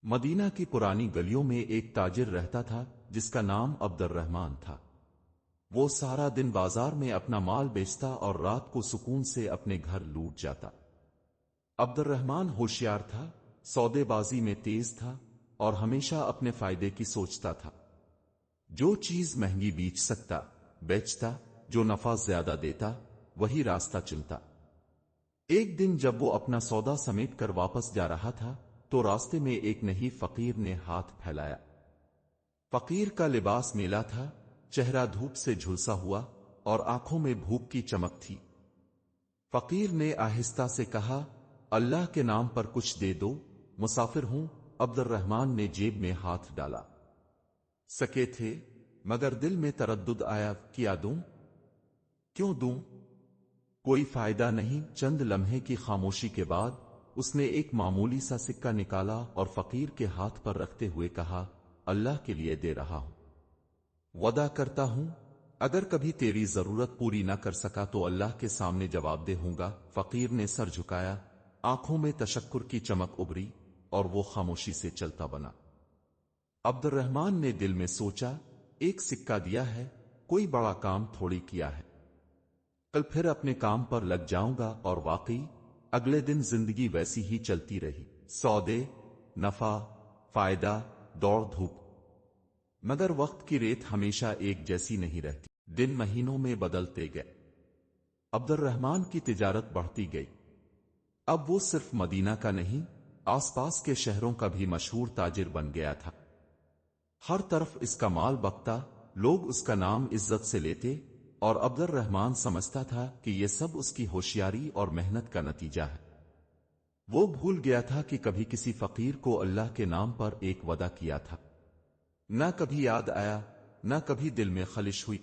مدینہ کی پرانی گلیوں میں ایک تاجر رہتا تھا جس کا نام عبد الرحمن تھا۔ وہ سارا دن بازار میں اپنا مال بیچتا اور رات کو سکون سے اپنے گھر لوٹ جاتا۔ عبد الرحمن ہوشیار تھا، سودے بازی میں تیز تھا اور ہمیشہ اپنے فائدے کی سوچتا تھا۔ جو چیز مہنگی بیچ سکتا بیچتا، جو نفع زیادہ دیتا وہی راستہ چنتا۔ ایک دن جب وہ اپنا سودا سمیٹ کر واپس جا رہا تھا تو راستے میں ایک نحیف فقیر نے ہاتھ پھیلایا۔ فقیر کا لباس میلا تھا، چہرہ دھوپ سے جھلسا ہوا اور آنکھوں میں بھوک کی چمک تھی۔ فقیر نے آہستہ سے کہا، اللہ کے نام پر کچھ دے دو، مسافر ہوں۔ عبد الرحمن نے جیب میں ہاتھ ڈالا سکے تھے مگر دل میں تردد آیا، کیا دوں؟ کیوں دوں؟ کوئی فائدہ نہیں۔ چند لمحے کی خاموشی کے بعد اس نے ایک معمولی سا سکہ نکالا اور فقیر کے ہاتھ پر رکھتے ہوئے کہا، اللہ کے لیے دے رہا ہوں، وعدہ کرتا ہوں اگر کبھی تیری ضرورت پوری نہ کر سکا تو اللہ کے سامنے جواب دے ہوں گا۔ فقیر نے سر جھکایا، آنکھوں میں تشکر کی چمک ابھری اور وہ خاموشی سے چلتا بنا۔ عبد الرحمن نے دل میں سوچا، ایک سکہ دیا ہے، کوئی بڑا کام تھوڑی کیا ہے، کل پھر اپنے کام پر لگ جاؤں گا۔ اور واقعی اگلے دن زندگی ویسی ہی چلتی رہی، سودے، نفع، فائدہ، دوڑ دھوپ۔ مگر وقت کی ریت ہمیشہ ایک جیسی نہیں رہتی، دن مہینوں میں بدلتے گئے، عبد الرحمن کی تجارت بڑھتی گئی۔ اب وہ صرف مدینہ کا نہیں، آس پاس کے شہروں کا بھی مشہور تاجر بن گیا تھا۔ ہر طرف اس کا مال بکتا، لوگ اس کا نام عزت سے لیتے اور عبد الرحمن سمجھتا تھا کہ یہ سب اس کی ہوشیاری اور محنت کا نتیجہ ہے۔ وہ بھول گیا تھا کہ کبھی کسی فقیر کو اللہ کے نام پر ایک وعدہ کیا تھا، نہ کبھی یاد آیا، نہ کبھی دل میں خلش ہوئی۔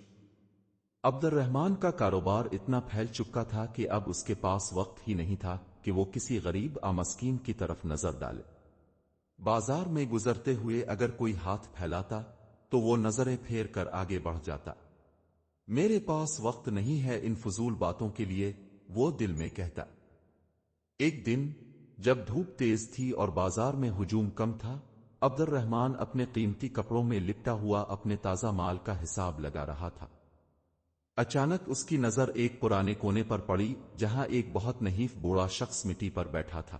عبد الرحمن کا کاروبار اتنا پھیل چکا تھا کہ اب اس کے پاس وقت ہی نہیں تھا کہ وہ کسی غریب مسکین کی طرف نظر ڈالے۔ بازار میں گزرتے ہوئے اگر کوئی ہاتھ پھیلاتا تو وہ نظریں پھیر کر آگے بڑھ جاتا۔ میرے پاس وقت نہیں ہے ان فضول باتوں کے لیے، وہ دل میں کہتا۔ ایک دن جب دھوپ تیز تھی اور بازار میں ہجوم کم تھا، عبد الرحمن اپنے قیمتی کپڑوں میں لپٹا ہوا اپنے تازہ مال کا حساب لگا رہا تھا۔ اچانک اس کی نظر ایک پرانے کونے پر پڑی جہاں ایک بہت نحیف بوڑھا شخص مٹی پر بیٹھا تھا۔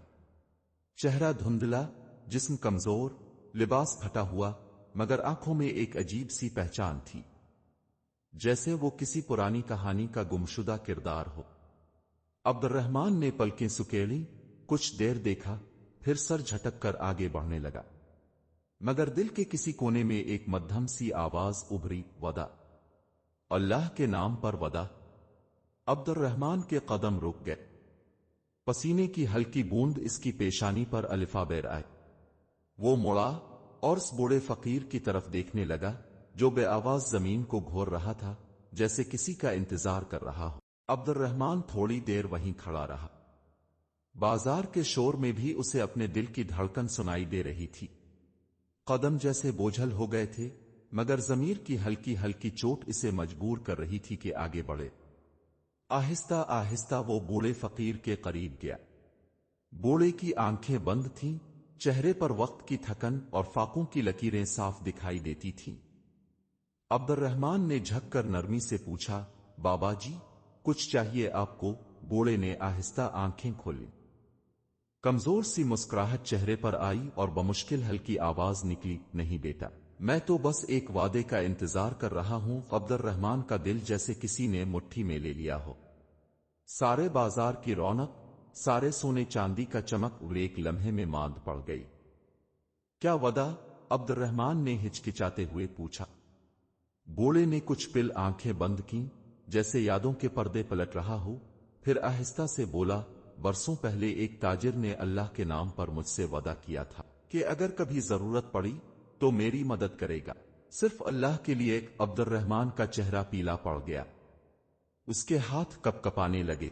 چہرہ دھندلا، جسم کمزور، لباس پھٹا ہوا، مگر آنکھوں میں ایک عجیب سی پہچان تھی، جیسے وہ کسی پرانی کہانی کا گمشدہ کردار ہو۔ عبد الرحمن نے پلکیں سکیڑیں، کچھ دیر دیکھا، پھر سر جھٹک کر آگے بڑھنے لگا، مگر دل کے کسی کونے میں ایک مدھم سی آواز ابھری، وعدہ، اللہ کے نام پر وعدہ۔ عبد الرحمن کے قدم رک گئے، پسینے کی ہلکی بوند اس کی پیشانی پر الفا بیر آئے۔ وہ مڑا اور اس بوڑھے فقیر کی طرف دیکھنے لگا جو بے آواز زمین کو گھور رہا تھا، جیسے کسی کا انتظار کر رہا ہو۔ عبد الرحمن تھوڑی دیر وہیں کھڑا رہا، بازار کے شور میں بھی اسے اپنے دل کی دھڑکن سنائی دے رہی تھی۔ قدم جیسے بوجھل ہو گئے تھے، مگر ضمیر کی ہلکی ہلکی چوٹ اسے مجبور کر رہی تھی کہ آگے بڑھے۔ آہستہ آہستہ وہ بوڑھے فقیر کے قریب گیا۔ بوڑھے کی آنکھیں بند تھیں، چہرے پر وقت کی تھکن اور فاقوں کی لکیریں صاف دکھائی دیتی تھیں۔ عبد الرحمن نے جھک کر نرمی سے پوچھا، بابا جی، کچھ چاہیے آپ کو؟ بوڑھے نے آہستہ آنکھیں کھولیں، کمزور سی مسکراہٹ چہرے پر آئی اور بمشکل ہلکی آواز نکلی، نہیں بیٹا، میں تو بس ایک وعدے کا انتظار کر رہا ہوں۔ عبد الرحمن کا دل جیسے کسی نے مٹھی میں لے لیا ہو۔ سارے بازار کی رونق، سارے سونے چاندی کا چمک ایک لمحے میں ماند پڑ گئی۔ کیا وعدہ؟ عبد الرحمن نے ہچکچاتے ہوئے پوچھا۔ بوڑھے نے کچھ پل آنکھیں بند کیں، جیسے یادوں کے پردے پلٹ رہا ہو، پھر آہستہ سے بولا، برسوں پہلے ایک تاجر نے اللہ کے نام پر مجھ سے وعدہ کیا تھا کہ اگر کبھی ضرورت پڑی تو میری مدد کرے گا، صرف اللہ کے لیے۔ عبد الرحمن کا چہرہ پیلا پڑ گیا، اس کے ہاتھ کپ کپانے لگے۔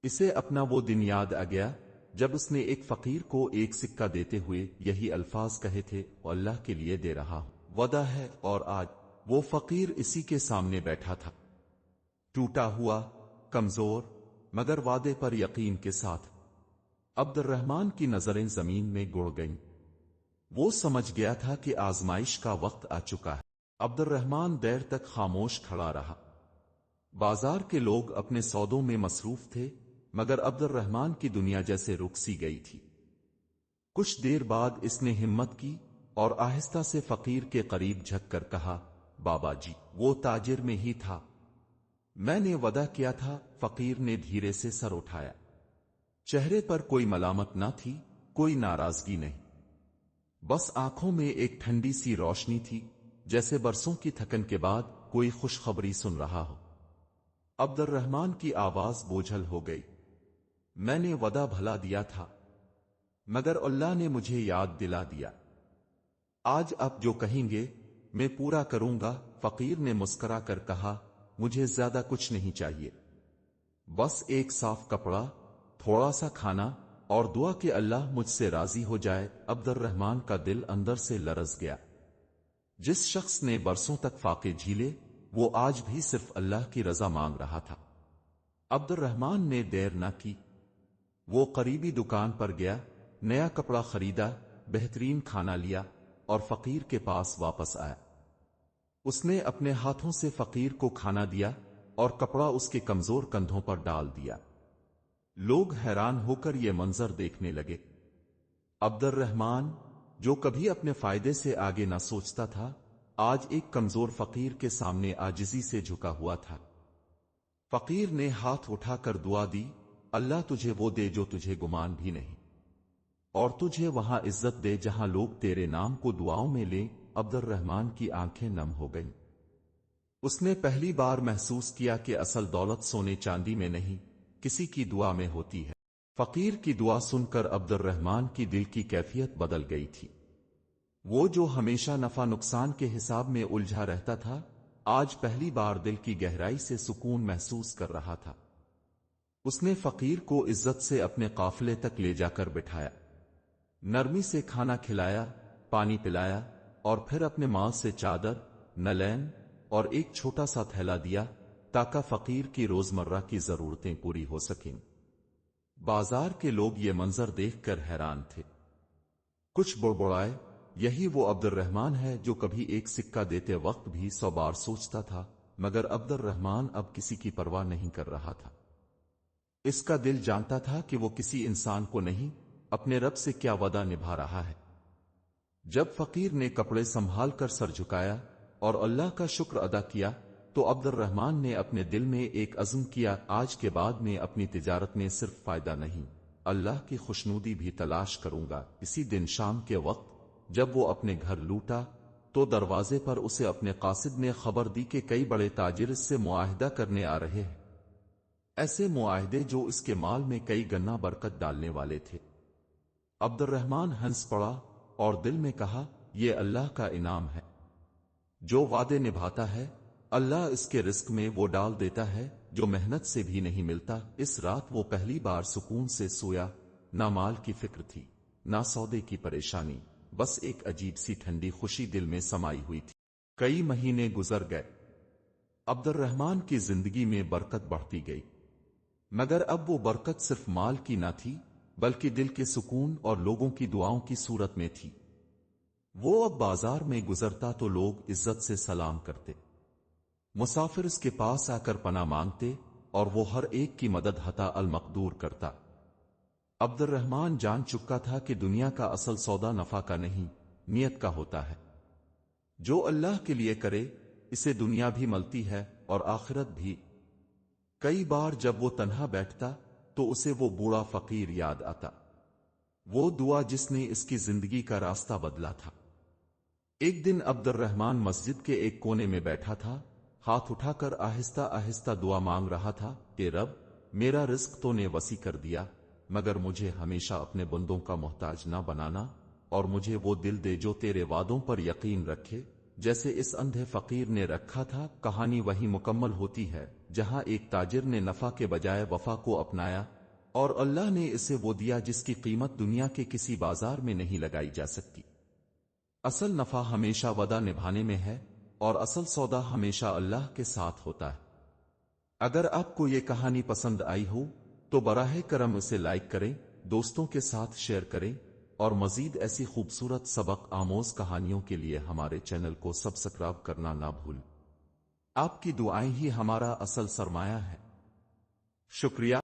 اسے اپنا وہ دن یاد آ گیا جب اس نے ایک فقیر کو ایک سکہ دیتے ہوئے یہی الفاظ کہے تھے، وہ اللہ کے لیے دے رہا ہوں، وعدہ ہے۔ اور آج وہ فقیر اسی کے سامنے بیٹھا تھا، ٹوٹا ہوا، کمزور، مگر وعدے پر یقین کے ساتھ۔ عبد الرحمن کی نظریں زمین میں گڑ گئیں۔ وہ سمجھ گیا تھا کہ آزمائش کا وقت آ چکا ہے۔ عبد الرحمن دیر تک خاموش کھڑا رہا۔ بازار کے لوگ اپنے سودوں میں مصروف تھے، مگر عبد الرحمن کی دنیا جیسے رک سی گئی تھی۔ کچھ دیر بعد اس نے ہمت کی اور آہستہ سے فقیر کے قریب جھک کر کہا، بابا جی، وہ تاجر میں ہی تھا، میں نے وعدہ کیا تھا۔ فقیر نے دھیرے سے سر اٹھایا۔ چہرے پر کوئی ملامت نہ تھی، کوئی ناراضگی نہیں، بس آنکھوں میں ایک ٹھنڈی سی روشنی تھی، جیسے برسوں کی تھکن کے بعد کوئی خوشخبری سن رہا ہو۔ عبد الرحمن کی آواز بوجھل ہو گئی، میں نے وعدہ بھلا دیا تھا، مگر اللہ نے مجھے یاد دلا دیا۔ آج آپ جو کہیں گے میں پورا کروں گا۔ فقیر نے مسکرا کر کہا، مجھے زیادہ کچھ نہیں چاہیے، بس ایک صاف کپڑا، تھوڑا سا کھانا اور دعا کہ اللہ مجھ سے راضی ہو جائے۔ عبد الرحمن کا دل اندر سے لرز گیا۔ جس شخص نے برسوں تک فاقے جھیلے، وہ آج بھی صرف اللہ کی رضا مانگ رہا تھا۔ عبد الرحمن نے دیر نہ کی، وہ قریبی دکان پر گیا، نیا کپڑا خریدا، بہترین کھانا لیا اور فقیر کے پاس واپس آیا۔ اس نے اپنے ہاتھوں سے فقیر کو کھانا دیا اور کپڑا اس کے کمزور کندھوں پر ڈال دیا۔ لوگ حیران ہو کر یہ منظر دیکھنے لگے۔ عبد الرحمن، جو کبھی اپنے فائدے سے آگے نہ سوچتا تھا، آج ایک کمزور فقیر کے سامنے عاجزی سے جھکا ہوا تھا۔ فقیر نے ہاتھ اٹھا کر دعا دی، اللہ تجھے وہ دے جو تجھے گمان بھی نہیں، اور تجھے وہاں عزت دے جہاں لوگ تیرے نام کو دعاؤں میں لیں۔ عبد الرحمن کی آنکھیں نم ہو گئیں۔ اس نے پہلی بار محسوس کیا کہ اصل دولت سونے چاندی میں نہیں، کسی کی دعا میں ہوتی ہے۔ فقیر کی دعا سن کر عبد الرحمن کی دل کی کیفیت بدل گئی تھی۔ وہ جو ہمیشہ نفع نقصان کے حساب میں الجھا رہتا تھا، آج پہلی بار دل کی گہرائی سے سکون محسوس کر رہا تھا۔ اس نے فقیر کو عزت سے اپنے قافلے تک لے جا کر بٹھایا، نرمی سے کھانا کھلایا، پانی پلایا اور پھر اپنے مال سے چادر، نلین اور ایک چھوٹا سا تھیلا دیا تاکہ فقیر کی روزمرہ کی ضرورتیں پوری ہو سکیں۔ بازار کے لوگ یہ منظر دیکھ کر حیران تھے۔ کچھ بڑبڑائے، یہی وہ عبد الرحمن ہے جو کبھی ایک سکہ دیتے وقت بھی 100 بار سوچتا تھا، مگر عبد الرحمن اب کسی کی پرواہ نہیں کر رہا تھا۔ اس کا دل جانتا تھا کہ وہ کسی انسان کو نہیں، اپنے رب سے کیا وعدہ نبھا رہا ہے۔ جب فقیر نے کپڑے سنبھال کر سر جھکایا اور اللہ کا شکر ادا کیا، تو عبد الرحمن نے اپنے دل میں ایک عزم کیا، آج کے بعد میں اپنی تجارت میں صرف فائدہ نہیں، اللہ کی خوشنودی بھی تلاش کروں گا۔ اسی دن شام کے وقت جب وہ اپنے گھر لوٹا تو دروازے پر اسے اپنے قاصد نے خبر دی کہ کئی بڑے تاجر اس سے معاہدہ کرنے آ رہے ہیں، ایسے معاہدے جو اس کے مال میں کئی گنا برکت ڈالنے والے تھے۔ عبد الرحمن ہنس پڑا اور دل میں کہا، یہ اللہ کا انعام ہے، جو وعدے نبھاتا ہے اللہ اس کے رزق میں وہ ڈال دیتا ہے جو محنت سے بھی نہیں ملتا۔ اس رات وہ پہلی بار سکون سے سویا، نہ مال کی فکر تھی، نہ سودے کی پریشانی، بس ایک عجیب سی ٹھنڈی خوشی دل میں سمائی ہوئی تھی۔ کئی مہینے گزر گئے، عبد الرحمن کی زندگی میں برکت بڑھتی گئی، مگر اب وہ برکت صرف مال کی نہ تھی، بلکہ دل کے سکون اور لوگوں کی دعاؤں کی صورت میں تھی۔ وہ اب بازار میں گزرتا تو لوگ عزت سے سلام کرتے، مسافر اس کے پاس آ کر پناہ مانگتے اور وہ ہر ایک کی مدد حتی المقدور کرتا۔ عبد الرحمن جان چکا تھا کہ دنیا کا اصل سودا نفع کا نہیں، نیت کا ہوتا ہے۔ جو اللہ کے لیے کرے اسے دنیا بھی ملتی ہے اور آخرت بھی۔ کئی بار جب وہ تنہا بیٹھتا تو اسے وہ بوڑھا فقیر یاد آتا، وہ دعا جس نے اس کی زندگی کا راستہ بدلا تھا۔ ایک دن عبد الرحمن مسجد کے ایک کونے میں بیٹھا تھا، ہاتھ اٹھا کر آہستہ آہستہ دعا مانگ رہا تھا کہ رب، میرا رزق تو نے وسیع کر دیا، مگر مجھے ہمیشہ اپنے بندوں کا محتاج نہ بنانا، اور مجھے وہ دل دے جو تیرے وعدوں پر یقین رکھے، جیسے اس اندھے فقیر نے رکھا تھا۔ کہانی وہی مکمل ہوتی ہے جہاں ایک تاجر نے نفع کے بجائے وفا کو اپنایا، اور اللہ نے اسے وہ دیا جس کی قیمت دنیا کے کسی بازار میں نہیں لگائی جا سکتی۔ اصل نفع ہمیشہ وعدہ نبھانے میں ہے، اور اصل سودا ہمیشہ اللہ کے ساتھ ہوتا ہے۔ اگر آپ کو یہ کہانی پسند آئی ہو تو براہ کرم اسے لائک کریں، دوستوں کے ساتھ شیئر کریں اور مزید ایسی خوبصورت سبق آموز کہانیوں کے لیے ہمارے چینل کو سبسکرائب کرنا نہ بھول۔ آپ کی دعائیں ہی ہمارا اصل سرمایہ ہے۔ شکریہ۔